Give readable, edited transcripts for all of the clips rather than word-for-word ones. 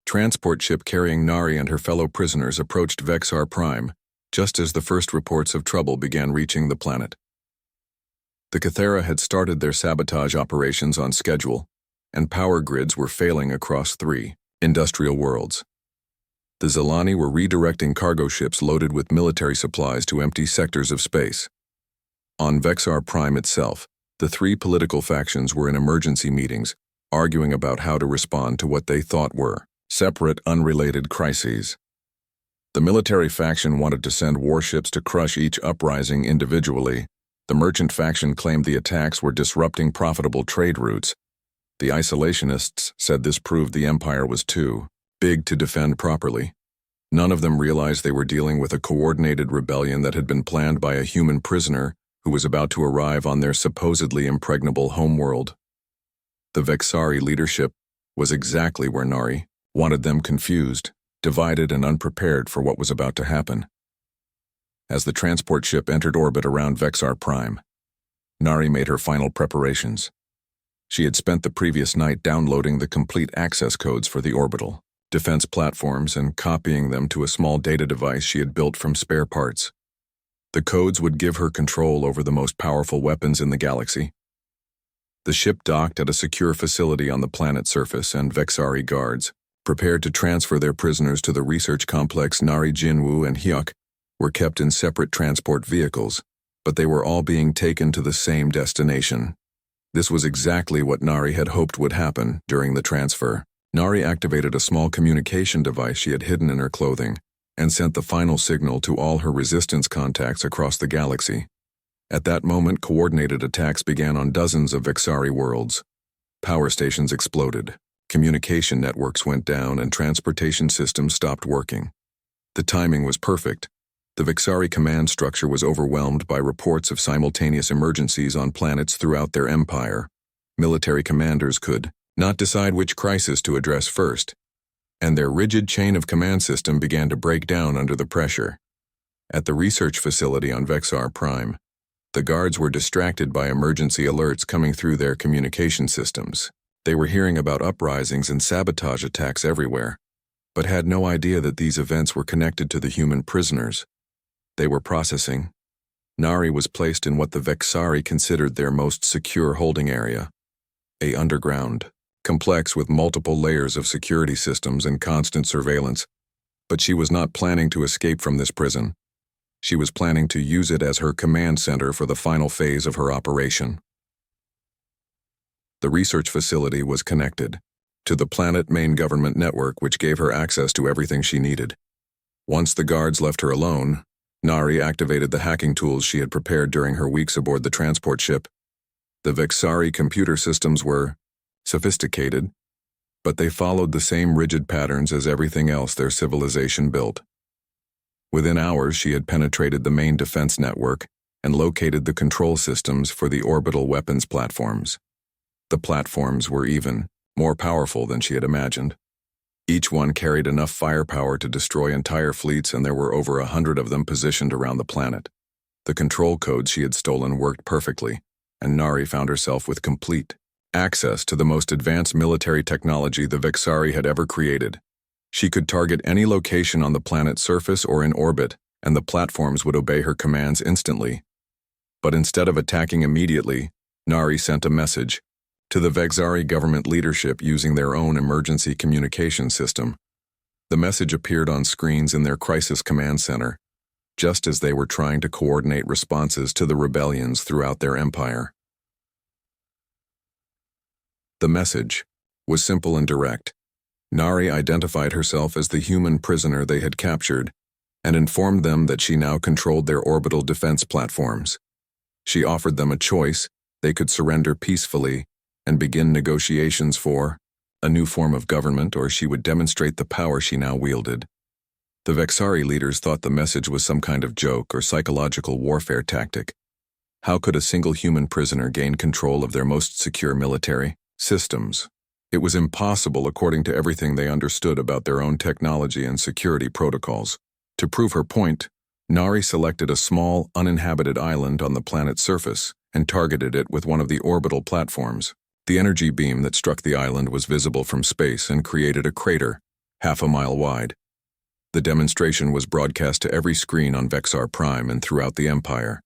transport ship carrying Nari and her fellow prisoners approached Vexar Prime, just as the first reports of trouble began reaching the planet. The Cathera had started their sabotage operations on schedule, and power grids were failing across 3 industrial worlds. The Zelani were redirecting cargo ships loaded with military supplies to empty sectors of space. On Vexar Prime itself, the 3 political factions were in emergency meetings, arguing about how to respond to what they thought were separate, unrelated crises. The military faction wanted to send warships to crush each uprising individually. The merchant faction claimed the attacks were disrupting profitable trade routes. The isolationists said this proved the empire was too big to defend properly. None of them realized they were dealing with a coordinated rebellion that had been planned by a human prisoner who was about to arrive on their supposedly impregnable homeworld. The Vexari leadership was exactly where Nari wanted them, confused, divided, and unprepared for what was about to happen. As the transport ship entered orbit around Vexar Prime, Nari made her final preparations. She had spent the previous night downloading the complete access codes for the orbital defense platforms and copying them to a small data device she had built from spare parts. The codes would give her control over the most powerful weapons in the galaxy. The ship docked at a secure facility on the planet's surface, and Vexari guards, prepared to transfer their prisoners to the research complex Nari Jinwu and Hyuk, were kept in separate transport vehicles, but they were all being taken to the same destination. This was exactly what Nari had hoped would happen during the transfer. Nari activated a small communication device she had hidden in her clothing and sent the final signal to all her resistance contacts across the galaxy. At that moment, coordinated attacks began on dozens of Vexari worlds. Power stations exploded, communication networks went down, and transportation systems stopped working. The timing was perfect. The Vexari command structure was overwhelmed by reports of simultaneous emergencies on planets throughout their empire. Military commanders could not decide which crisis to address first, and their rigid chain of command system began to break down under the pressure. At the research facility on Vexar Prime, the guards were distracted by emergency alerts coming through their communication systems. They were hearing about uprisings and sabotage attacks everywhere, but had no idea that these events were connected to the human prisoners they were processing. Nari was placed in what the Vexari considered their most secure holding area, a underground complex with multiple layers of security systems and constant surveillance. But she was not planning to escape from this prison. She was planning to use it as her command center for the final phase of her operation. The research facility was connected to the planet main government network, which gave her access to everything she needed. Once the guards left her alone, Nari activated the hacking tools she had prepared during her weeks aboard the transport ship. The Vexari computer systems were sophisticated, but they followed the same rigid patterns as everything else their civilization built. Within hours, she had penetrated the main defense network and located the control systems for the orbital weapons platforms. The platforms were even more powerful than she had imagined. Each one carried enough firepower to destroy entire fleets, and there were over 100 of them positioned around the planet. The control codes she had stolen worked perfectly, and Nari found herself with complete access to the most advanced military technology the Vexari had ever created. She could target any location on the planet's surface or in orbit, and the platforms would obey her commands instantly. But instead of attacking immediately, Nari sent a message to the Vexari government leadership using their own emergency communication system. The message appeared on screens in their crisis command center, just as they were trying to coordinate responses to the rebellions throughout their empire. The message was simple and direct. Nari identified herself as the human prisoner they had captured and informed them that she now controlled their orbital defense platforms. She offered them a choice: they could surrender peacefully and begin negotiations for a new form of government, or she would demonstrate the power she now wielded. The Vexari leaders thought the message was some kind of joke or psychological warfare tactic. How could a single human prisoner gain control of their most secure military systems? It was impossible according to everything they understood about their own technology and security protocols. To prove her point, Nari selected a small, uninhabited island on the planet's surface and targeted it with one of the orbital platforms. The energy beam that struck the island was visible from space and created a crater, half a mile wide. The demonstration was broadcast to every screen on Vexar Prime and throughout the Empire.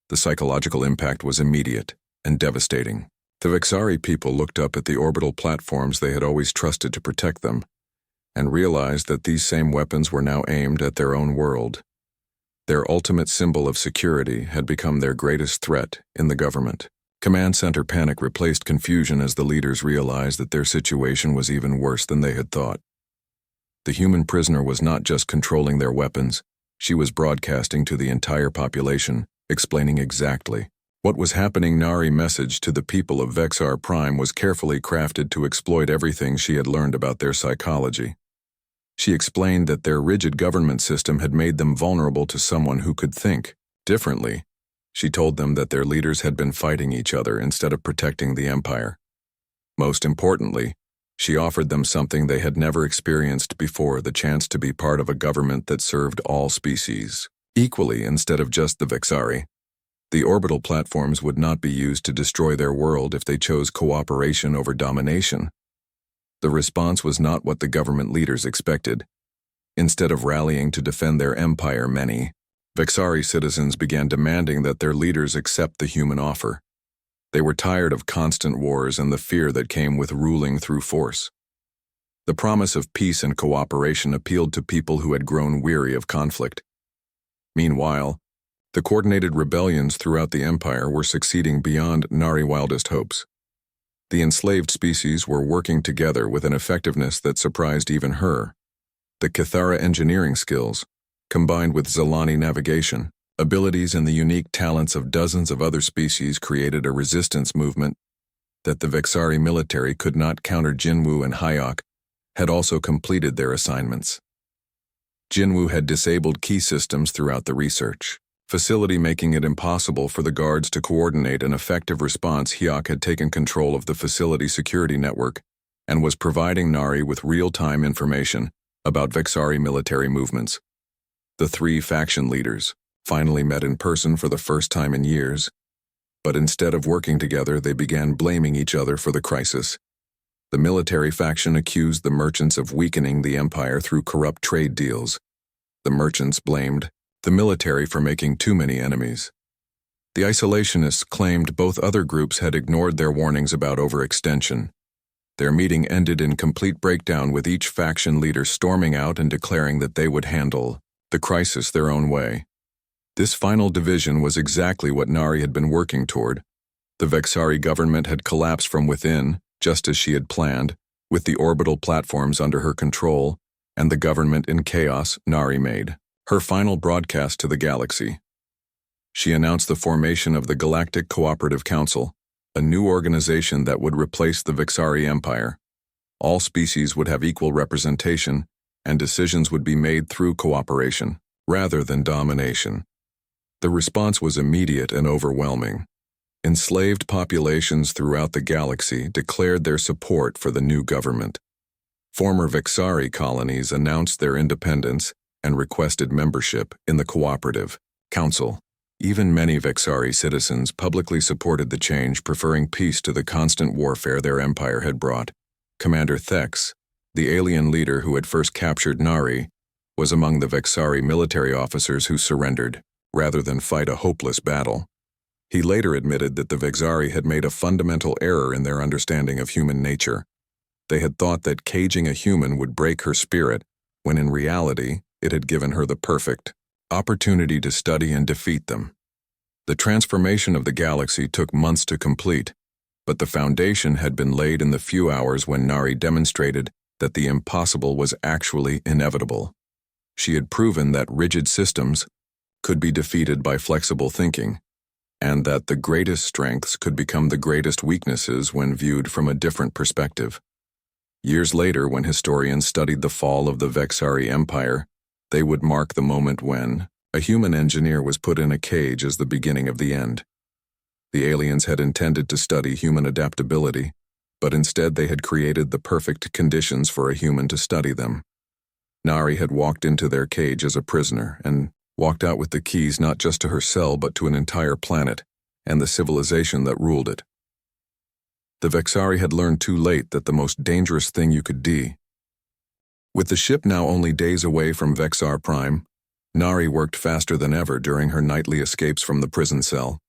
The psychological impact was immediate and devastating. The Vexari people looked up at the orbital platforms they had always trusted to protect them, and realized that these same weapons were now aimed at their own world. Their ultimate symbol of security had become their greatest threat in the government. Command center panic replaced confusion as the leaders realized that their situation was even worse than they had thought. The human prisoner was not just controlling their weapons, she was broadcasting to the entire population, explaining exactly what was happening. Nari's message to the people of Vexar Prime was carefully crafted to exploit everything she had learned about their psychology. She explained that their rigid government system had made them vulnerable to someone who could think differently. She told them that their leaders had been fighting each other instead of protecting the Empire. Most importantly, she offered them something they had never experienced before: the chance to be part of a government that served all species equally instead of just the Vexari. The orbital platforms would not be used to destroy their world if they chose cooperation over domination. The response was not what the government leaders expected. Instead of rallying to defend their empire, many Vexari citizens began demanding that their leaders accept the human offer. They were tired of constant wars and the fear that came with ruling through force. The promise of peace and cooperation appealed to people who had grown weary of conflict. Meanwhile, the coordinated rebellions throughout the Empire were succeeding beyond Nari's wildest hopes. The enslaved species were working together with an effectiveness that surprised even her. The Cathara engineering skills, combined with Zilani navigation, abilities and the unique talents of dozens of other species, created a resistance movement that the Vexari military could not counter. Jinwu and Hayok had also completed their assignments. Jinwu had disabled key systems throughout the research facility, making it impossible for the guards to coordinate an effective response. Hayok had taken control of the facility security network and was providing Nari with real-time information about Vexari military movements. The three faction leaders finally met in person for the first time in years, but instead of working together, they began blaming each other for the crisis. The military faction accused the merchants of weakening the empire through corrupt trade deals. The merchants blamed the military for making too many enemies. The isolationists claimed both other groups had ignored their warnings about overextension. Their meeting ended in complete breakdown, with each faction leader storming out and declaring that they would handle the crisis their own way. This final division was exactly what Nari had been working toward. The Vexari government had collapsed from within, just as she had planned, with the orbital platforms under her control and the government in chaos. Nari made her final broadcast to the galaxy. She announced the formation of the Galactic Cooperative Council, a new organization that would replace the Vexari Empire. All species would have equal representation, and decisions would be made through cooperation, rather than domination. The response was immediate and overwhelming. Enslaved populations throughout the galaxy declared their support for the new government. Former Vexari colonies announced their independence and requested membership in the Cooperative Council. Even many Vexari citizens publicly supported the change, preferring peace to the constant warfare their empire had brought. Commander Thex, the alien leader who had first captured Nari, was among the Vexari military officers who surrendered, rather than fight a hopeless battle. He later admitted that the Vexari had made a fundamental error in their understanding of human nature. They had thought that caging a human would break her spirit, when in reality, it had given her the perfect opportunity to study and defeat them. The transformation of the galaxy took months to complete, but the foundation had been laid in the few hours when Nari demonstrated that the impossible was actually inevitable. She had proven that rigid systems could be defeated by flexible thinking, and that the greatest strengths could become the greatest weaknesses when viewed from a different perspective. Years later, when historians studied the fall of the Vexari Empire, they would mark the moment when a human engineer was put in a cage as the beginning of the end. The aliens had intended to study human adaptability, but instead they had created the perfect conditions for a human to study them. Nari had walked into their cage as a prisoner and walked out with the keys not just to her cell but to an entire planet and the civilization that ruled it. The Vexari had learned too late that the most dangerous thing you could do With the ship now only days away from Vexar Prime, Nari worked faster than ever during her nightly escapes from the prison cell.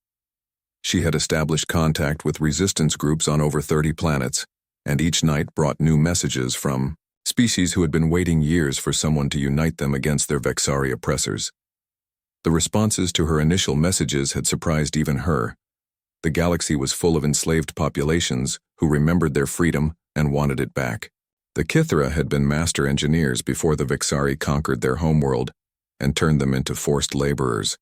She had established contact with resistance groups on over 30 planets, and each night brought new messages from species who had been waiting years for someone to unite them against their Vexari oppressors. The responses to her initial messages had surprised even her. The galaxy was full of enslaved populations who remembered their freedom and wanted it back. The Kithra had been master engineers before the Vexari conquered their homeworld and turned them into forced laborers.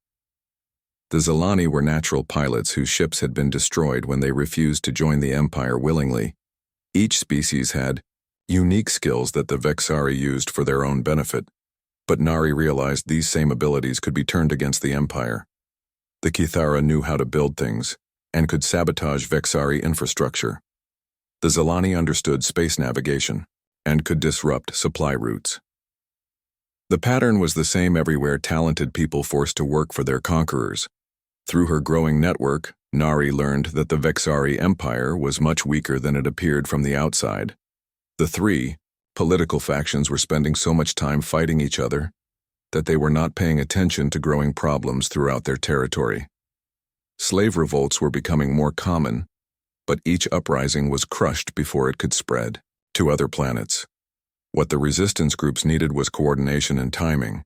The Zilani were natural pilots whose ships had been destroyed when they refused to join the Empire willingly. Each species had unique skills that the Vexari used for their own benefit, but Nari realized these same abilities could be turned against the Empire. The Kithara knew how to build things and could sabotage Vexari infrastructure. The Zilani understood space navigation and could disrupt supply routes. The pattern was the same everywhere: talented people forced to work for their conquerors. Through her growing network, Nari learned that the Vexari Empire was much weaker than it appeared from the outside. The three political factions were spending so much time fighting each other that they were not paying attention to growing problems throughout their territory. Slave revolts were becoming more common, but each uprising was crushed before it could spread to other planets. What the resistance groups needed was coordination and timing.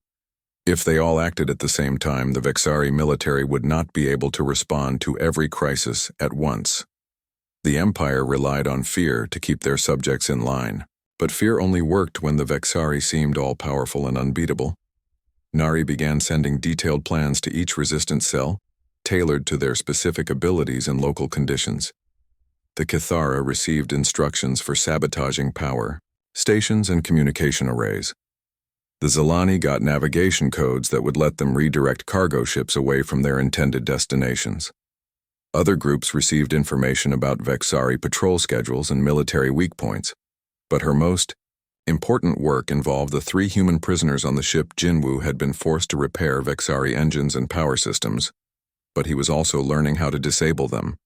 If they all acted at the same time, the Vexari military would not be able to respond to every crisis at once. The Empire relied on fear to keep their subjects in line, but fear only worked when the Vexari seemed all-powerful and unbeatable. Nari began sending detailed plans to each resistance cell, tailored to their specific abilities and local conditions. The Kithara received instructions for sabotaging power stations and communication arrays. The Zilani got navigation codes that would let them redirect cargo ships away from their intended destinations. Other groups received information about Vexari patrol schedules and military weak points, but her most important work involved the 3 human prisoners on the ship. Jinwu had been forced to repair Vexari engines and power systems, but he was also learning how to disable them.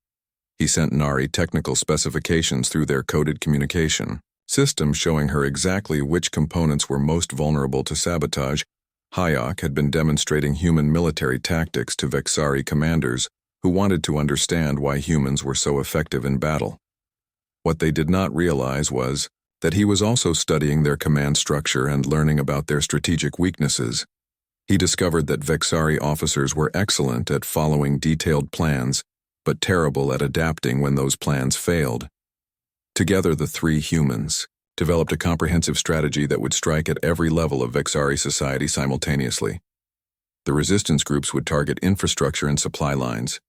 He sent Nari technical specifications through their coded communication system showing her exactly which components were most vulnerable to sabotage. Hayek had been demonstrating human military tactics to Vexari commanders who wanted to understand why humans were so effective in battle. What they did not realize was that he was also studying their command structure and learning about their strategic weaknesses. He discovered that Vexari officers were excellent at following detailed plans, but terrible at adapting when those plans failed. Together, the 3 humans developed a comprehensive strategy that would strike at every level of Vexari society simultaneously. The resistance groups would target infrastructure and supply lines.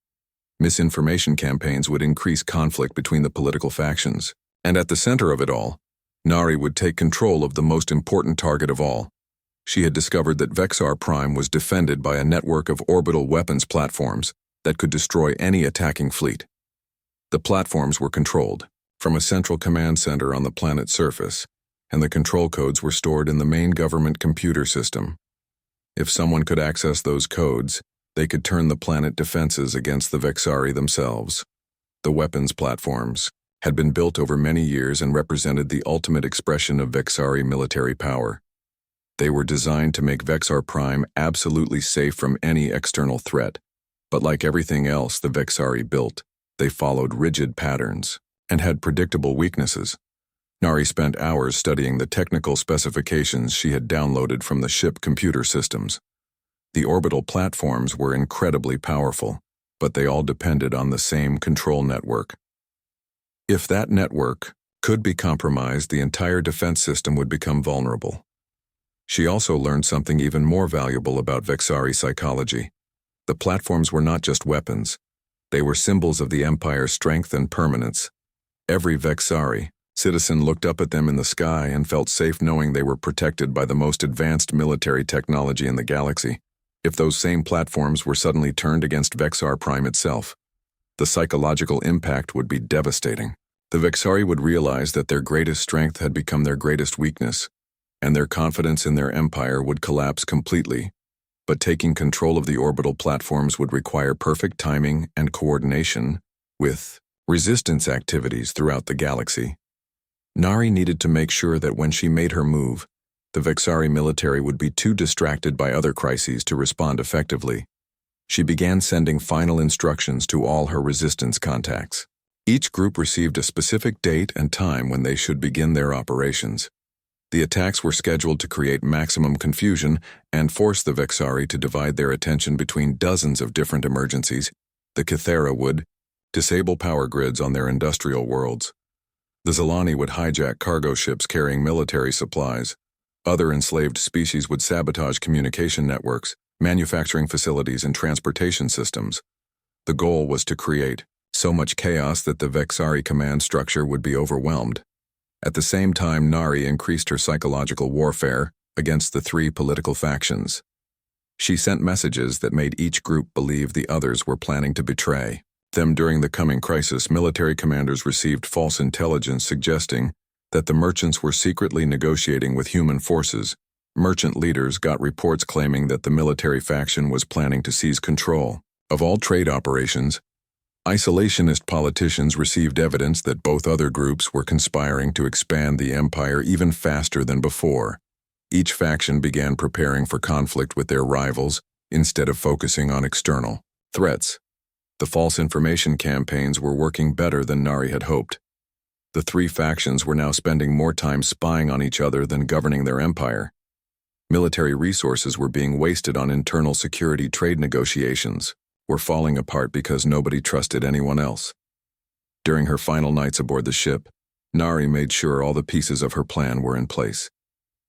Misinformation campaigns would increase conflict between the political factions. And at the center of it all, Nari would take control of the most important target of all. She had discovered that Vexar Prime was defended by a network of orbital weapons platforms that could destroy any attacking fleet. The platforms were controlled from a central command center on the planet's surface, and the control codes were stored in the main government computer system. If someone could access those codes, they could turn the planet defenses against the Vexari themselves. The weapons platforms had been built over many years and represented the ultimate expression of Vexari military power. They were designed to make Vexar Prime absolutely safe from any external threat, but like everything else the Vexari built, they followed rigid patterns and had predictable weaknesses. Nari spent hours studying the technical specifications she had downloaded from the ship computer systems. The orbital platforms were incredibly powerful, but they all depended on the same control network. If that network could be compromised, the entire defense system would become vulnerable. She also learned something even more valuable about Vexari psychology. The platforms were not just weapons. They were symbols of the Empire's strength and permanence. Every Vexari citizen looked up at them in the sky and felt safe knowing they were protected by the most advanced military technology in the galaxy. If those same platforms were suddenly turned against Vexar Prime itself, the psychological impact would be devastating. The Vexari would realize that their greatest strength had become their greatest weakness, and their confidence in their empire would collapse completely. But taking control of the orbital platforms would require perfect timing and coordination with resistance activities throughout the galaxy. Nari needed to make sure that when she made her move, The Vexari military would be too distracted by other crises to respond effectively. She began sending final instructions to all her resistance contacts. Each group received a specific date and time when they should begin their operations. The attacks were scheduled to create maximum confusion and force the Vexari to divide their attention between dozens of different emergencies. The Kythera would disable power grids on their industrial worlds. The Zilani would hijack cargo ships carrying military supplies. Other enslaved species would sabotage communication networks, manufacturing facilities, and transportation systems. The goal was to create so much chaos that the Vexari command structure would be overwhelmed. At the same time, Nari increased her psychological warfare against the three political factions. She sent messages that made each group believe the others were planning to betray them. During the coming crisis, military commanders received false intelligence suggesting that the merchants were secretly negotiating with human forces. Merchant leaders got reports claiming that the military faction was planning to seize control of all trade operations. Isolationist politicians received evidence that both other groups were conspiring to expand the empire even faster than before. Each faction began preparing for conflict with their rivals instead of focusing on external threats. The false information campaigns were working better than Nari had hoped. The three factions were now spending more time spying on each other than governing their empire. Military resources were being wasted on internal security. Trade negotiations were falling apart because nobody trusted anyone else. During her final nights aboard the ship, Nari made sure all the pieces of her plan were in place.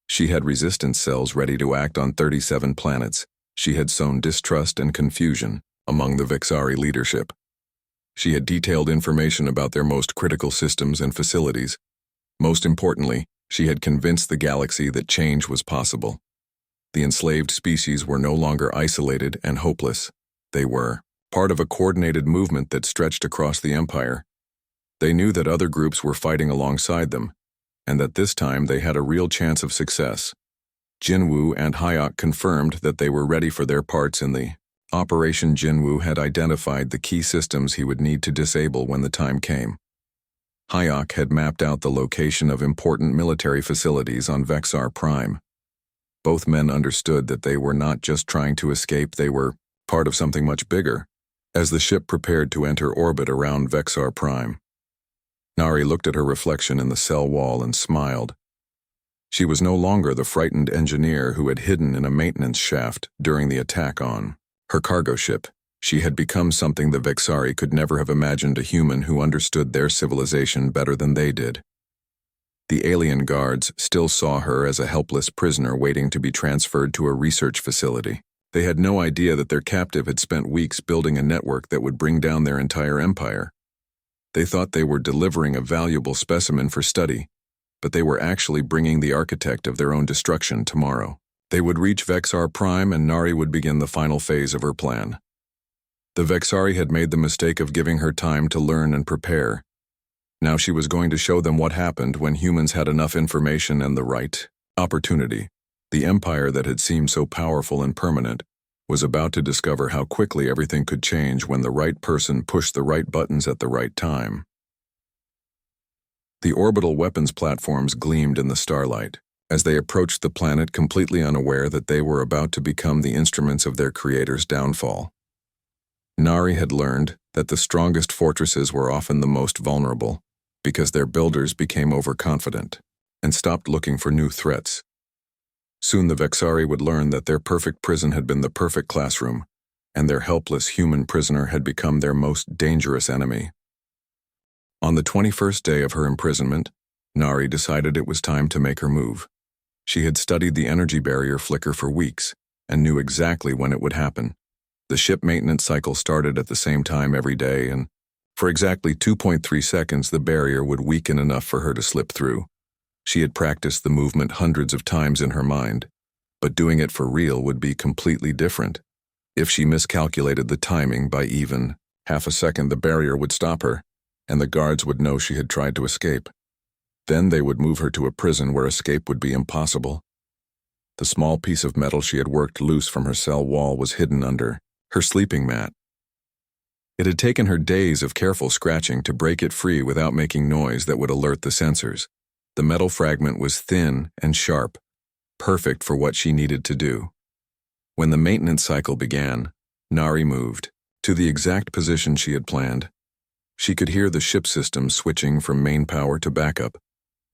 She had resistance cells ready to act on 37 planets. She had sown distrust and confusion among the Vexari leadership. She had detailed information about their most critical systems and facilities. Most importantly, she had convinced the galaxy that change was possible. The enslaved species were no longer isolated and hopeless. They were part of a coordinated movement that stretched across the empire. They knew that other groups were fighting alongside them, and that this time they had a real chance of success. Jinwu and Hayek confirmed that they were ready for their parts in the operation. Jinwu had identified the key systems he would need to disable when the time came. Hayek had mapped out the location of important military facilities on Vexar Prime. Both men understood that they were not just trying to escape, they were part of something much bigger. As the ship prepared to enter orbit around Vexar Prime, Nari looked at her reflection in the cell wall and smiled. She was no longer the frightened engineer who had hidden in a maintenance shaft during the attack on her cargo ship. She had become something the Vexari could never have imagined, a human who understood their civilization better than they did. The alien guards still saw her as a helpless prisoner waiting to be transferred to a research facility. They had no idea that their captive had spent weeks building a network that would bring down their entire empire. They thought they were delivering a valuable specimen for study, but they were actually bringing the architect of their own destruction tomorrow. They would reach Vexar Prime and Nari would begin the final phase of her plan. The Vexari had made the mistake of giving her time to learn and prepare. Now she was going to show them what happened when humans had enough information and the right opportunity. The empire that had seemed so powerful and permanent was about to discover how quickly everything could change when the right person pushed the right buttons at the right time. The orbital weapons platforms gleamed in the starlight as they approached the planet, completely unaware that they were about to become the instruments of their creator's downfall. Nari had learned that the strongest fortresses were often the most vulnerable because their builders became overconfident and stopped looking for new threats. Soon the Vexari would learn that their perfect prison had been the perfect classroom, and their helpless human prisoner had become their most dangerous enemy. On the 21st day of her imprisonment, Nari decided it was time to make her move. She had studied the energy barrier flicker for weeks and knew exactly when it would happen. The ship maintenance cycle started at the same time every day, and for exactly 2.3 seconds the barrier would weaken enough for her to slip through. She had practiced the movement hundreds of times in her mind, but doing it for real would be completely different. If she miscalculated the timing by even half a second, the barrier would stop her, and the guards would know she had tried to escape. Then they would move her to a prison where escape would be impossible. The small piece of metal she had worked loose from her cell wall was hidden under her sleeping mat. It had taken her days of careful scratching to break it free without making noise that would alert the sensors. The metal fragment was thin and sharp, perfect for what she needed to do. When the maintenance cycle began, Nari moved to the exact position she had planned. She could hear the ship system switching from main power to backup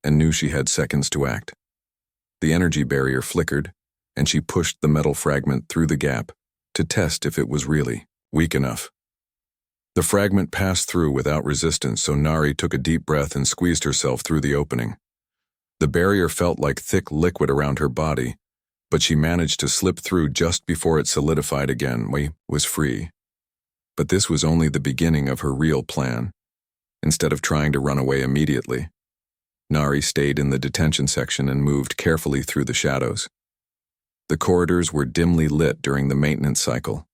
and knew she had seconds to act. The energy barrier flickered, and she pushed the metal fragment through the gap to test if it was really weak enough. The fragment passed through without resistance, so Nari took a deep breath and squeezed herself through the opening. The barrier felt like thick liquid around her body, but she managed to slip through just before it solidified again. We was free. But this was only the beginning of her real plan. Instead of trying to run away immediately, Nari stayed in the detention section and moved carefully through the shadows. The corridors were dimly lit during the maintenance cycle,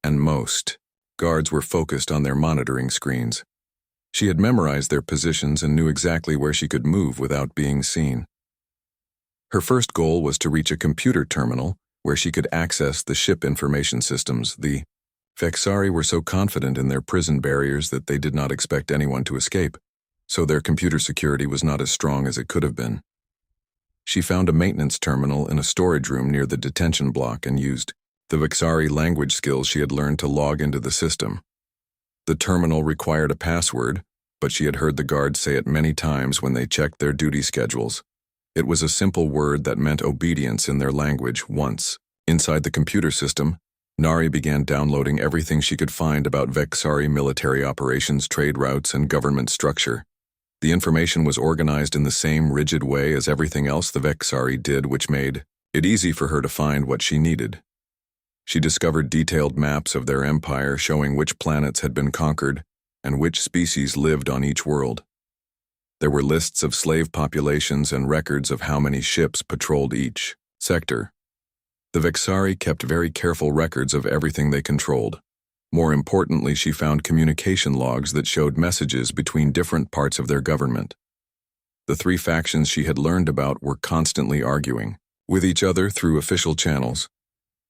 and most guards were focused on their monitoring screens. She had memorized their positions and knew exactly where she could move without being seen. Her first goal was to reach a computer terminal where she could access the ship information systems. The Vexari were so confident in their prison barriers that they did not expect anyone to escape, so their computer security was not as strong as it could have been. She found a maintenance terminal in a storage room near the detention block and used the Vexari language skills she had learned to log into the system. The terminal required a password, but she had heard the guards say it many times when they checked their duty schedules. It was a simple word that meant obedience in their language. Once inside the computer system, Nari began downloading everything she could find about Vexari military operations, trade routes, and government structure. The information was organized in the same rigid way as everything else the Vexari did, which made it easy for her to find what she needed. She discovered detailed maps of their empire showing which planets had been conquered and which species lived on each world. There were lists of slave populations and records of how many ships patrolled each sector. The Vexari kept very careful records of everything they controlled. More importantly, she found communication logs that showed messages between different parts of their government. The three factions she had learned about were constantly arguing with each other through official channels.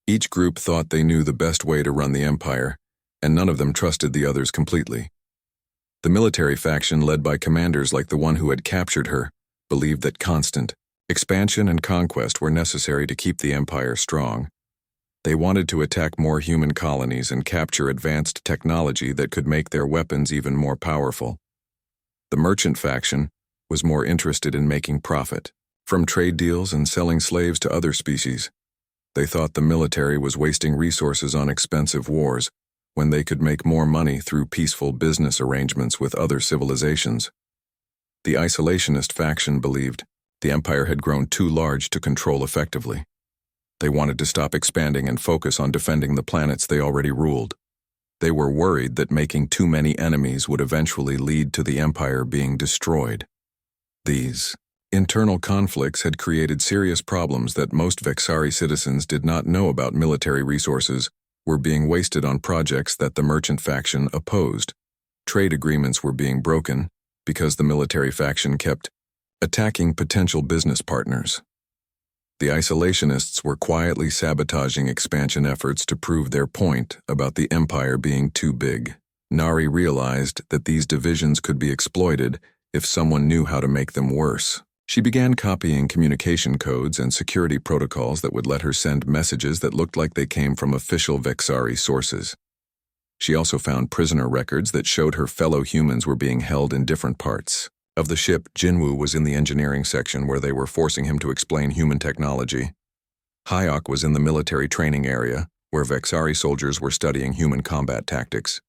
Each group thought they knew the best way to run the empire, and none of them trusted the others completely. The military faction, led by commanders like the one who had captured her, believed that constant expansion and conquest were necessary to keep the empire strong. They wanted to attack more human colonies and capture advanced technology that could make their weapons even more powerful. The merchant faction was more interested in making profit from trade deals and selling slaves to other species. They thought the military was wasting resources on expensive wars when they could make more money through peaceful business arrangements with other civilizations. The isolationist faction believed the empire had grown too large to control effectively. They wanted to stop expanding and focus on defending the planets they already ruled. They were worried that making too many enemies would eventually lead to the empire being destroyed. These internal conflicts had created serious problems that most Vexari citizens did not know about. Military resources were being wasted on projects that the merchant faction opposed. Trade agreements were being broken because the military faction kept attacking potential business partners. The isolationists were quietly sabotaging expansion efforts to prove their point about the empire being too big. Nari realized that these divisions could be exploited if someone knew how to make them worse. She began copying communication codes and security protocols that would let her send messages that looked like they came from official Vexari sources. She also found prisoner records that showed her fellow humans were being held in different parts of the ship. Jinwoo was in the engineering section where they were forcing him to explain human technology. Hyok was in the military training area where Vexari soldiers were studying human combat tactics.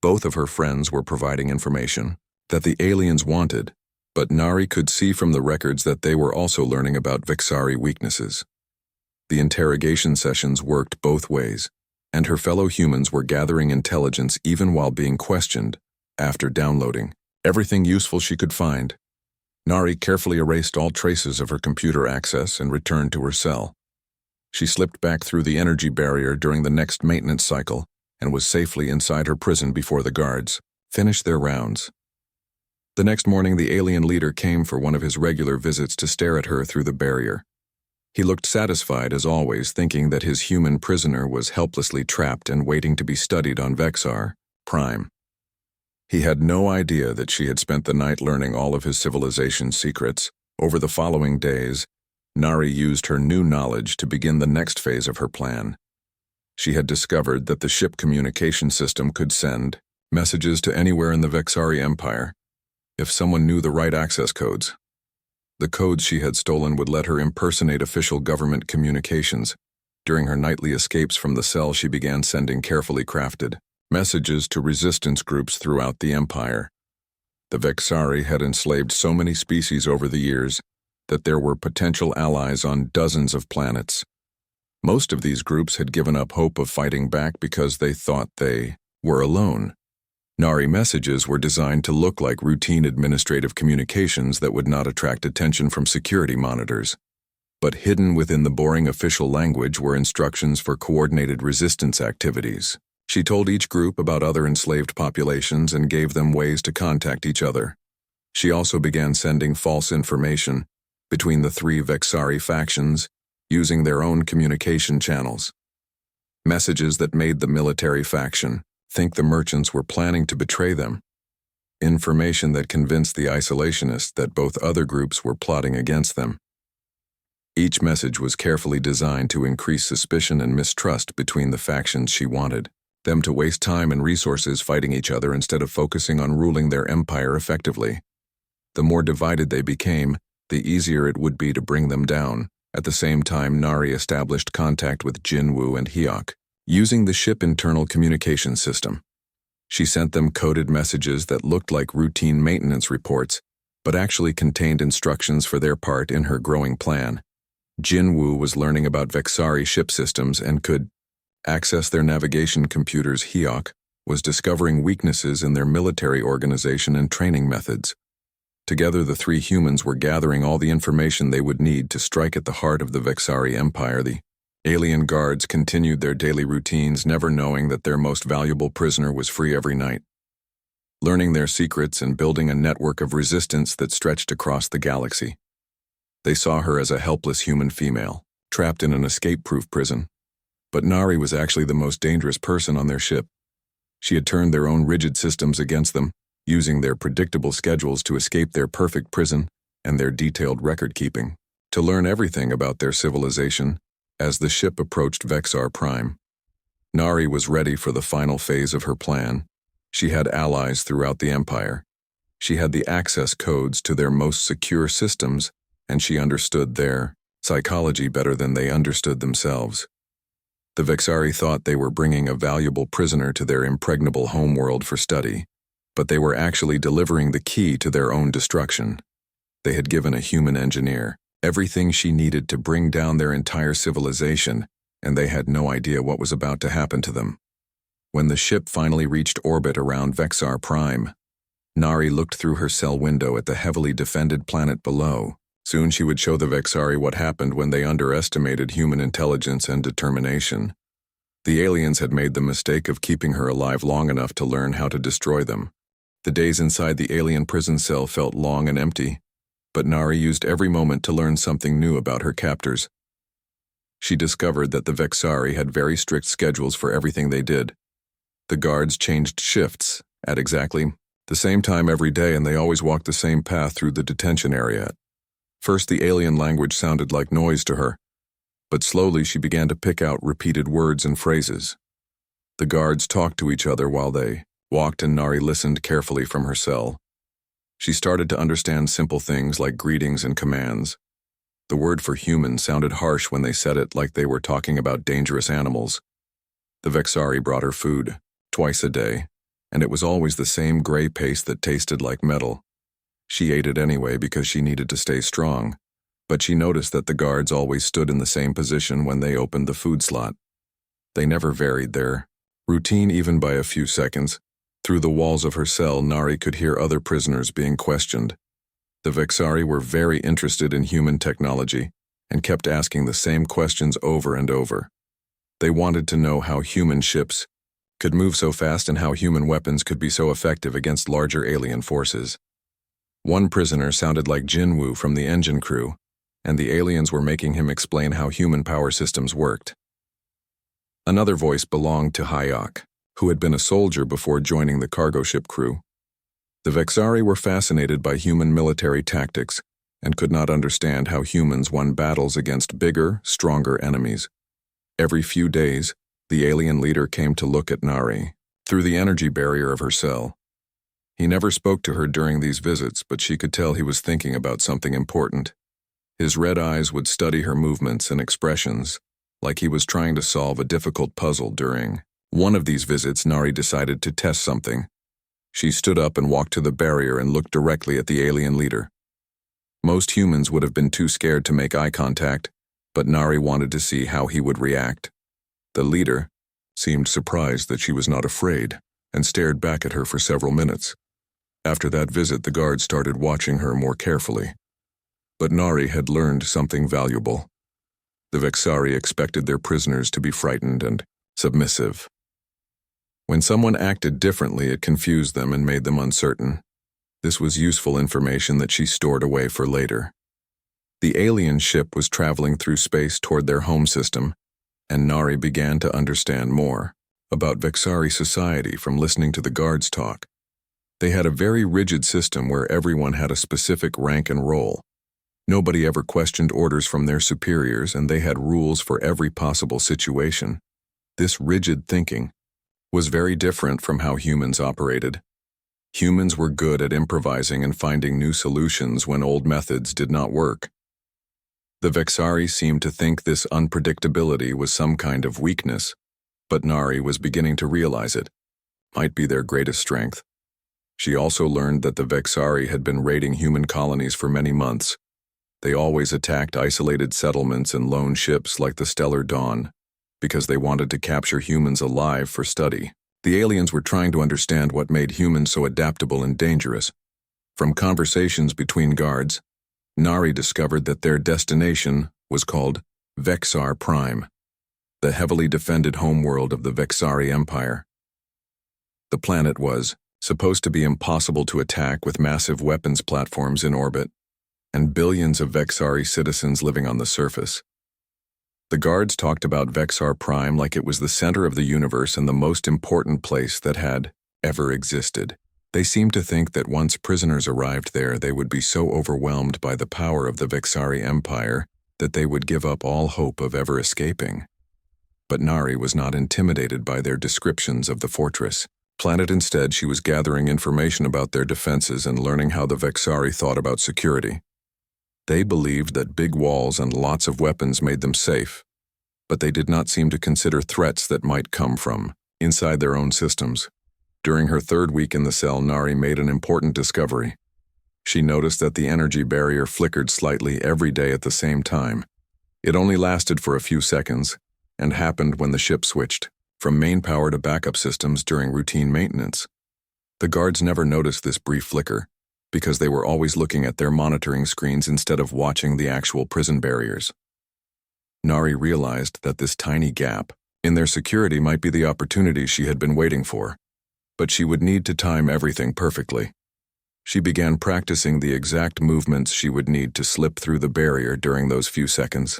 Both of her friends were providing information that the aliens wanted, but Nari could see from the records that they were also learning about Vexari weaknesses. The interrogation sessions worked both ways, and her fellow humans were gathering intelligence even while being questioned. After downloading everything useful she could find, Nari carefully erased all traces of her computer access and returned to her cell. She slipped back through the energy barrier during the next maintenance cycle and was safely inside her prison before the guards finished their rounds. The next morning, the alien leader came for one of his regular visits to stare at her through the barrier. He looked satisfied as always, thinking that his human prisoner was helplessly trapped and waiting to be studied on Vexar Prime. He had no idea that she had spent the night learning all of his civilization's secrets. Over the following days, Nari used her new knowledge to begin the next phase of her plan. She had discovered that the ship communication system could send messages to anywhere in the Vexari Empire if someone knew the right access codes. The codes she had stolen would let her impersonate official government communications. During her nightly escapes from the cell, she began sending carefully crafted messages to resistance groups throughout the Empire. The Vexari had enslaved so many species over the years that there were potential allies on dozens of planets. Most of these groups had given up hope of fighting back because they thought they were alone. Nari messages were designed to look like routine administrative communications that would not attract attention from security monitors. But hidden within the boring official language were instructions for coordinated resistance activities. She told each group about other enslaved populations and gave them ways to contact each other. She also began sending false information between the three Vexari factions using their own communication channels. Messages that made the military faction think the merchants were planning to betray them. Information that convinced the isolationists that both other groups were plotting against them. Each message was carefully designed to increase suspicion and mistrust between the factions she wanted them to waste time and resources fighting each other instead of focusing on ruling their empire effectively. The more divided they became, the easier it would be to bring them down. At the same time, Nari established contact with Jinwoo and Hyok, using the ship internal communication system. She sent them coded messages that looked like routine maintenance reports, but actually contained instructions for their part in her growing plan. Jinwoo was learning about Vexari ship systems and could access their navigation computers. Hyok was discovering weaknesses in their military organization and training methods. Together, the three humans were gathering all the information they would need to strike at the heart of the Vexari Empire. The alien guards continued their daily routines, never knowing that their most valuable prisoner was free every night, learning their secrets and building a network of resistance that stretched across the galaxy. They saw her as a helpless human female, trapped in an escape-proof prison. But Nari was actually the most dangerous person on their ship. She had turned their own rigid systems against them, using their predictable schedules to escape their perfect prison and their detailed record-keeping, to learn everything about their civilization. As the ship approached Vexar Prime, Nari was ready for the final phase of her plan. She had allies throughout the Empire. She had the access codes to their most secure systems, and she understood their psychology better than they understood themselves. The Vexari thought they were bringing a valuable prisoner to their impregnable homeworld for study, but they were actually delivering the key to their own destruction. They had given a human engineer everything she needed to bring down their entire civilization, and they had no idea what was about to happen to them. When the ship finally reached orbit around Vexar Prime, Nari looked through her cell window at the heavily defended planet below. Soon she would show the Vexari what happened when they underestimated human intelligence and determination. The aliens had made the mistake of keeping her alive long enough to learn how to destroy them. The days inside the alien prison cell felt long and empty, but Nari used every moment to learn something new about her captors. She discovered that the Vexari had very strict schedules for everything they did. The guards changed shifts at exactly the same time every day, and they always walked the same path through the detention area. First, the alien language sounded like noise to her, but slowly she began to pick out repeated words and phrases. The guards talked to each other while they walked, and Nari listened carefully from her cell. She started to understand simple things like greetings and commands. The word for human sounded harsh when they said it, like they were talking about dangerous animals. The Vexari brought her food, twice a day, and it was always the same gray paste that tasted like metal. She ate it anyway because she needed to stay strong, but she noticed that the guards always stood in the same position when they opened the food slot. They never varied their routine even by a few seconds. Through the walls of her cell, Nari could hear other prisoners being questioned. The Vexari were very interested in human technology and kept asking the same questions over and over. They wanted to know how human ships could move so fast and how human weapons could be so effective against larger alien forces. One prisoner sounded like Jinwoo from the engine crew, and the aliens were making him explain how human power systems worked. Another voice belonged to Hyok, who had been a soldier before joining the cargo ship crew. The Vexari were fascinated by human military tactics and could not understand how humans won battles against bigger, stronger enemies. Every few days, the alien leader came to look at Nari through the energy barrier of her cell. He never spoke to her during these visits, but she could tell he was thinking about something important. His red eyes would study her movements and expressions, like he was trying to solve a difficult puzzle. During one of these visits, Nari decided to test something. She stood up and walked to the barrier and looked directly at the alien leader. Most humans would have been too scared to make eye contact, but Nari wanted to see how he would react. The leader seemed surprised that she was not afraid and stared back at her for several minutes. After that visit, the guards started watching her more carefully. But Nari had learned something valuable. The Vexari expected their prisoners to be frightened and submissive. When someone acted differently, it confused them and made them uncertain. This was useful information that she stored away for later. The alien ship was traveling through space toward their home system, and Nari began to understand more about Vexari society from listening to the guards talk. They had a very rigid system where everyone had a specific rank and role. Nobody ever questioned orders from their superiors, and they had rules for every possible situation. This rigid thinking was very different from how humans operated. Humans were good at improvising and finding new solutions when old methods did not work. The Vexari seemed to think this unpredictability was some kind of weakness, but Nari was beginning to realize it might be their greatest strength. She also learned that the Vexari had been raiding human colonies for many months. They always attacked isolated settlements and lone ships like the Stellar Dawn, because they wanted to capture humans alive for study. The aliens were trying to understand what made humans so adaptable and dangerous. From conversations between guards, Nari discovered that their destination was called Vexar Prime, the heavily defended homeworld of the Vexari Empire. The planet was supposed to be impossible to attack, with massive weapons platforms in orbit and billions of Vexari citizens living on the surface. The guards talked about Vexar Prime like it was the center of the universe and the most important place that had ever existed. They seemed to think that once prisoners arrived there, they would be so overwhelmed by the power of the Vexari Empire that they would give up all hope of ever escaping. But Nari was not intimidated by their descriptions of the fortress. Instead, she was gathering information about their defenses and learning how the Vexari thought about security. They believed that big walls and lots of weapons made them safe, but they did not seem to consider threats that might come from inside their own systems. During her third week in the cell, Nari made an important discovery. She noticed that the energy barrier flickered slightly every day at the same time. It only lasted for a few seconds and happened when the ship switched from main power to backup systems during routine maintenance. The guards never noticed this brief flicker because they were always looking at their monitoring screens instead of watching the actual prison barriers. Nari realized that this tiny gap in their security might be the opportunity she had been waiting for, but she would need to time everything perfectly. She began practicing the exact movements she would need to slip through the barrier during those few seconds.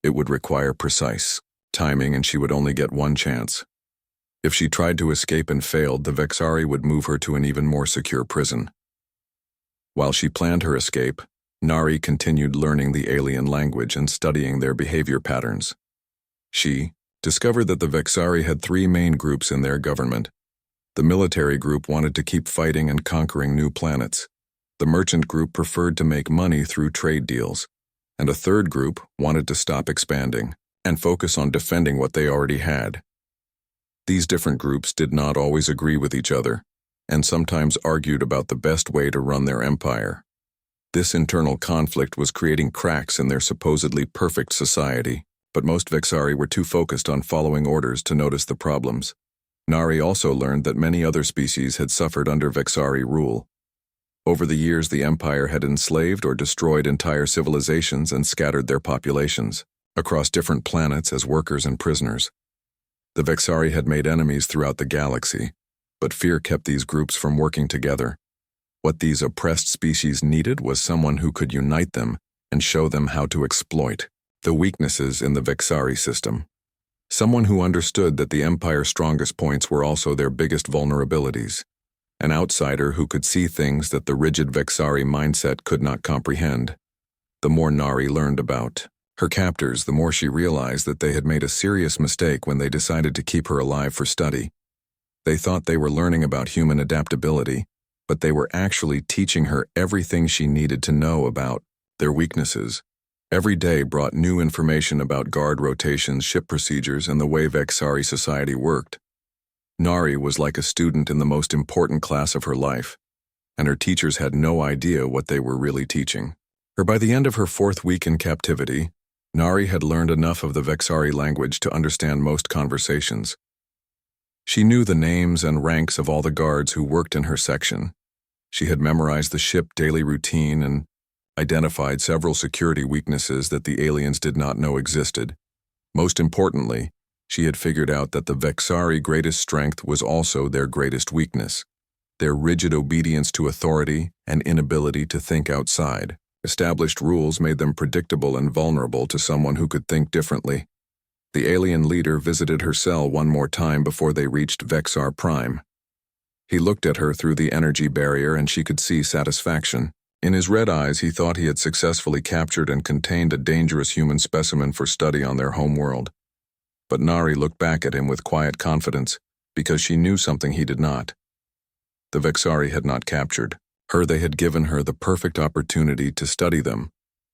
It would require precise timing, and she would only get one chance. If she tried to escape and failed, the Vexari would move her to an even more secure prison. While she planned her escape, Nari continued learning the alien language and studying their behavior patterns. She discovered that the Vexari had three main groups in their government. The military group wanted to keep fighting and conquering new planets. The merchant group preferred to make money through trade deals. And a third group wanted to stop expanding and focus on defending what they already had. These different groups did not always agree with each other, and sometimes argued about the best way to run their empire. This internal conflict was creating cracks in their supposedly perfect society, but most Vexari were too focused on following orders to notice the problems. Nari also learned that many other species had suffered under Vexari rule. Over the years, the empire had enslaved or destroyed entire civilizations and scattered their populations across different planets as workers and prisoners. The Vexari had made enemies throughout the galaxy, but fear kept these groups from working together. What these oppressed species needed was someone who could unite them and show them how to exploit the weaknesses in the Vexari system. Someone who understood that the Empire's strongest points were also their biggest vulnerabilities. an outsider who could see things that the rigid Vexari mindset could not comprehend. The more Nari learned about her captors, the more she realized that they had made a serious mistake when they decided to keep her alive for study. They thought they were learning about human adaptability, but they were actually teaching her everything she needed to know about their weaknesses. Every day brought new information about guard rotations, ship procedures, and the way Vexari society worked. Nari was like a student in the most important class of her life, and her teachers had no idea what they were really teaching her. By the end of her 4th week in captivity, Nari had learned enough of the Vexari language to understand most conversations. She knew the names and ranks of all the guards who worked in her section. She had memorized the ship daily routine and identified several security weaknesses that the aliens did not know existed. Most importantly, she had figured out that the Vexari greatest strength was also their greatest weakness, their rigid obedience to authority and inability to think outside. Established rules made them predictable and vulnerable to someone who could think differently. The alien leader visited her cell one more time before they reached Vexar Prime. He looked at her through the energy barrier and she could see satisfaction. In his red eyes, he thought he had successfully captured and contained a dangerous human specimen for study on their home world. But Nari looked back at him with quiet confidence, because she knew something he did not. The Vexari had not captured her. They had given her the perfect opportunity to study them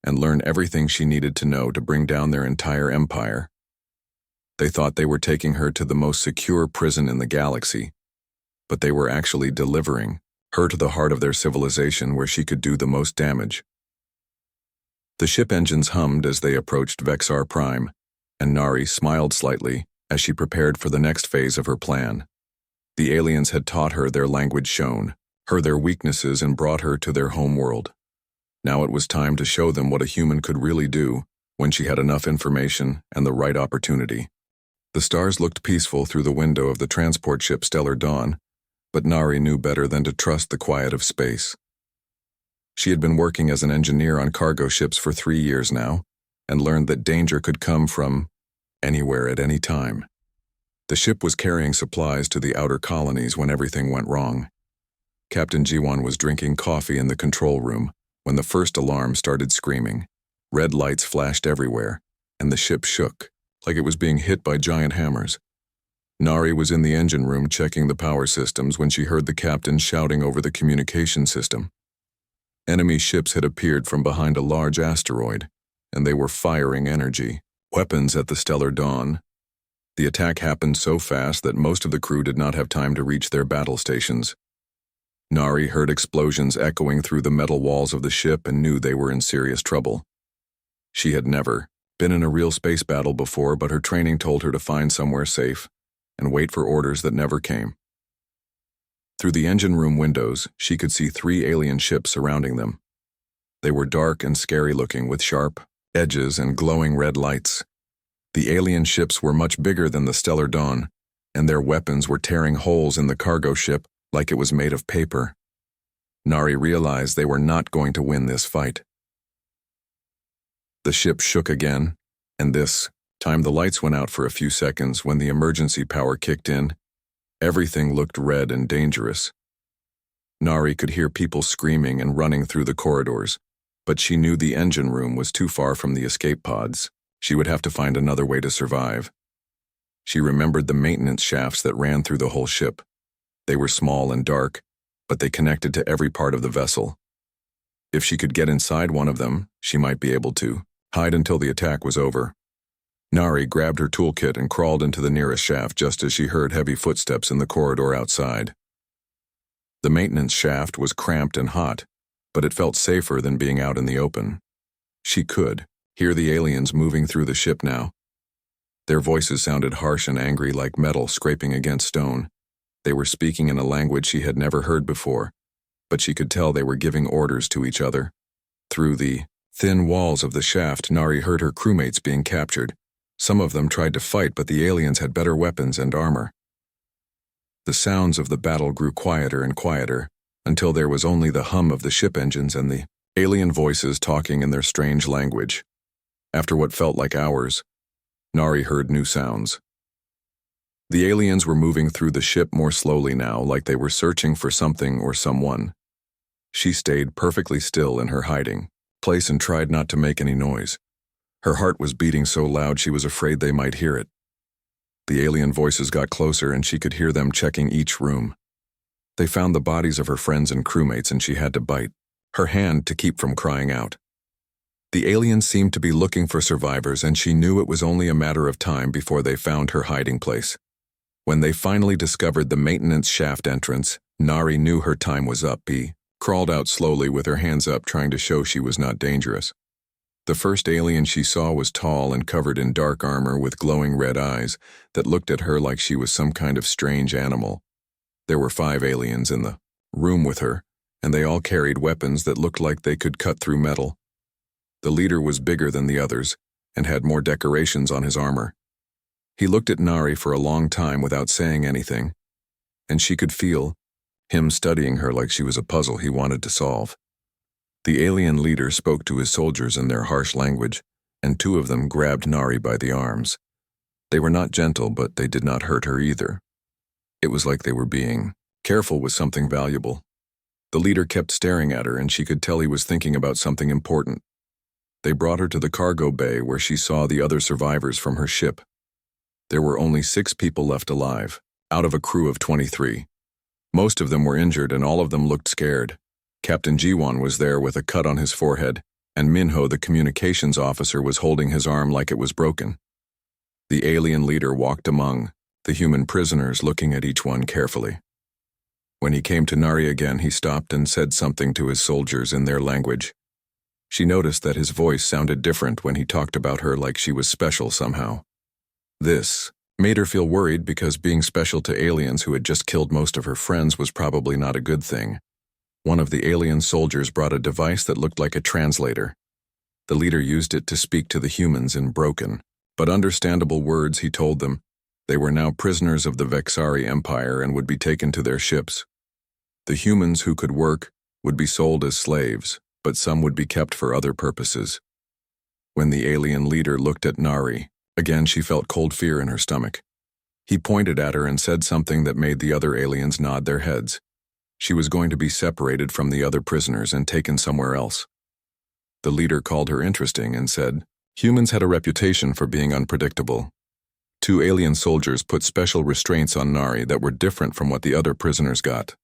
and learn everything she needed to know to bring down their entire empire. They thought they were taking her to the most secure prison in the galaxy, but they were actually delivering her to the heart of their civilization where she could do the most damage. The ship engines hummed as they approached Vexar Prime, and Nari smiled slightly as she prepared for the next phase of her plan. The aliens had taught her their language, shown her their weaknesses, and brought her to their home world. Now it was time to show them what a human could really do when she had enough information and the right opportunity. The stars looked peaceful through the window of the transport ship Stellar Dawn, but Nari knew better than to trust the quiet of space. She had been working as an engineer on cargo ships for 3 years now, and learned that danger could come from anywhere at any time. The ship was carrying supplies to the outer colonies when everything went wrong. Captain Jiwan was drinking coffee in the control room when the first alarm started screaming. Red lights flashed everywhere, and the ship shook, like it was being hit by giant hammers. Nari was in the engine room checking the power systems when she heard the captain shouting over the communication system. Enemy ships had appeared from behind a large asteroid, and they were firing energy weapons at the Stellar Dawn. The attack happened so fast that most of the crew did not have time to reach their battle stations. Nari heard explosions echoing through the metal walls of the ship and knew they were in serious trouble. She had never been in a real space battle before, but her training told her to find somewhere safe and wait for orders that never came. Through the engine room windows, she could see 3 alien ships surrounding them. They were dark and scary-looking, with sharp edges and glowing red lights. The alien ships were much bigger than the Stellar Dawn, and their weapons were tearing holes in the cargo ship like it was made of paper. Nari realized they were not going to win this fight. The ship shook again, and this time the lights went out for a few seconds. When the emergency power kicked in, everything looked red and dangerous. Nari could hear people screaming and running through the corridors, but she knew the engine room was too far from the escape pods. She would have to find another way to survive. She remembered the maintenance shafts that ran through the whole ship. They were small and dark, but they connected to every part of the vessel. If she could get inside one of them, she might be able to hide until the attack was over. Nari grabbed her toolkit and crawled into the nearest shaft just as she heard heavy footsteps in the corridor outside. The maintenance shaft was cramped and hot, but it felt safer than being out in the open. She could hear the aliens moving through the ship now. Their voices sounded harsh and angry, like metal scraping against stone. They were speaking in a language she had never heard before, but she could tell they were giving orders to each other. Through the thin walls of the shaft, Nari heard her crewmates being captured. Some of them tried to fight, but the aliens had better weapons and armor. The sounds of the battle grew quieter and quieter, until there was only the hum of the ship engines and the alien voices talking in their strange language. After what felt like hours, Nari heard new sounds. The aliens were moving through the ship more slowly now, like they were searching for something or someone. She stayed perfectly still in her hiding place and tried not to make any noise. Her heart was beating so loud she was afraid they might hear it. The alien voices got closer and she could hear them checking each room. They found the bodies of her friends and crewmates and she had to bite her hand to keep from crying out. The aliens seemed to be looking for survivors and she knew it was only a matter of time before they found her hiding place. When they finally discovered the maintenance shaft entrance, Nari knew her time was up. He crawled out slowly with her hands up, trying to show she was not dangerous. The first alien she saw was tall and covered in dark armor with glowing red eyes that looked at her like she was some kind of strange animal. There were 5 aliens in the room with her, and they all carried weapons that looked like they could cut through metal. The leader was bigger than the others and had more decorations on his armor. He looked at Nari for a long time without saying anything, and she could feel him studying her like she was a puzzle he wanted to solve. The alien leader spoke to his soldiers in their harsh language, and 2 of them grabbed Nari by the arms. They were not gentle, but they did not hurt her either. It was like they were being careful with something valuable. The leader kept staring at her, and she could tell he was thinking about something important. They brought her to the cargo bay where she saw the other survivors from her ship. There were only 6 people left alive, out of a crew of 23. Most of them were injured and all of them looked scared. Captain Jiwon was there with a cut on his forehead, and Minho, the communications officer, was holding his arm like it was broken. The alien leader walked among the human prisoners, looking at each one carefully. When he came to Nari again, he stopped and said something to his soldiers in their language. She noticed that his voice sounded different when he talked about her, like she was special somehow. This made her feel worried because being special to aliens who had just killed most of her friends was probably not a good thing. One of the alien soldiers brought a device that looked like a translator. The leader used it to speak to the humans in broken but understandable words. He told them they were now prisoners of the Vexari Empire and would be taken to their ships. The humans who could work would be sold as slaves, but some would be kept for other purposes. When the alien leader looked at Nari, again she felt cold fear in her stomach. He pointed at her and said something that made the other aliens nod their heads. She was going to be separated from the other prisoners and taken somewhere else. The leader called her interesting and said, humans had a reputation for being unpredictable. 2 alien soldiers put special restraints on Nari that were different from what the other prisoners got.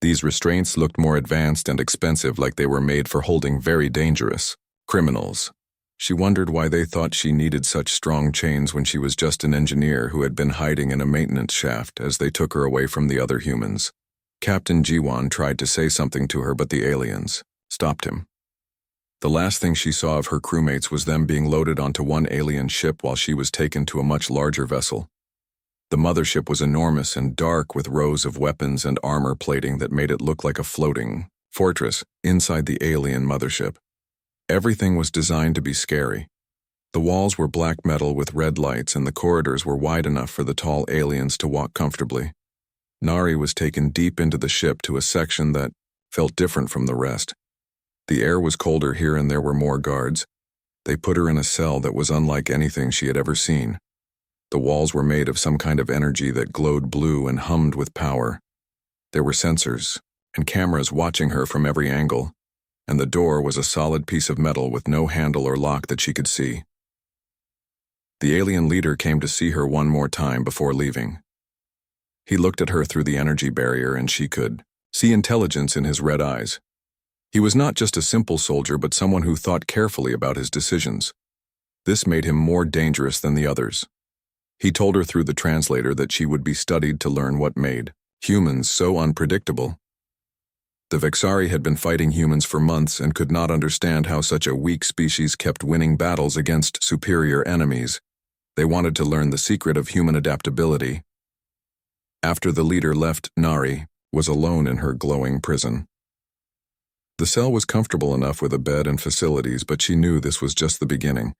These restraints looked more advanced and expensive, like they were made for holding very dangerous criminals. She wondered why they thought she needed such strong chains when she was just an engineer who had been hiding in a maintenance shaft as they took her away from the other humans. Captain Jiwon tried to say something to her, but the aliens stopped him. The last thing she saw of her crewmates was them being loaded onto one alien ship while she was taken to a much larger vessel. The mothership was enormous and dark, with rows of weapons and armor plating that made it look like a floating fortress inside the alien mothership. Everything was designed to be scary. The walls were black metal with red lights, and the corridors were wide enough for the tall aliens to walk comfortably. Nari was taken deep into the ship to a section that felt different from the rest. The air was colder here and there were more guards. They put her in a cell that was unlike anything she had ever seen. The walls were made of some kind of energy that glowed blue and hummed with power. There were sensors and cameras watching her from every angle, and the door was a solid piece of metal with no handle or lock that she could see. The alien leader came to see her one more time before leaving. He looked at her through the energy barrier, and she could see intelligence in his red eyes. He was not just a simple soldier, but someone who thought carefully about his decisions. This made him more dangerous than the others. He told her through the translator that she would be studied to learn what made humans so unpredictable. The Vexari had been fighting humans for months and could not understand how such a weak species kept winning battles against superior enemies. They wanted to learn the secret of human adaptability. After the leader left, Nari was alone in her glowing prison. The cell was comfortable enough with a bed and facilities, but she knew this was just the beginning.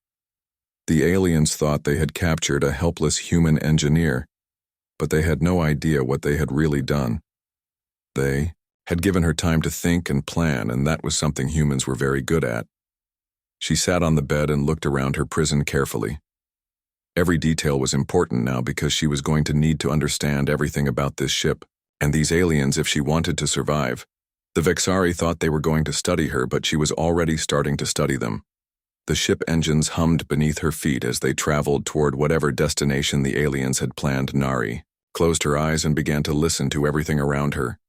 The aliens thought they had captured a helpless human engineer, but they had no idea what they had really done. They had given her time to think and plan, and that was something humans were very good at. She sat on the bed and looked around her prison carefully. Every detail was important now because she was going to need to understand everything about this ship and these aliens if she wanted to survive. The Vexari thought they were going to study her, but she was already starting to study them. The ship engines hummed beneath her feet as they traveled toward whatever destination the aliens had planned. Nari closed her eyes and began to listen to everything around her.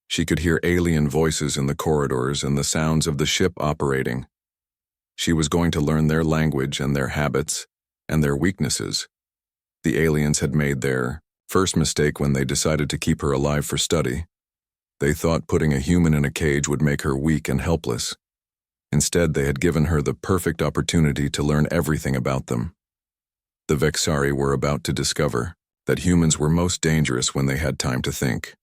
She could hear alien voices in the corridors and the sounds of the ship operating. She was going to learn their language and their habits and their weaknesses. The aliens had made their first mistake when they decided to keep her alive for study. They thought putting a human in a cage would make her weak and helpless. Instead, they had given her the perfect opportunity to learn everything about them. The Vexari were about to discover that humans were most dangerous when they had time to think.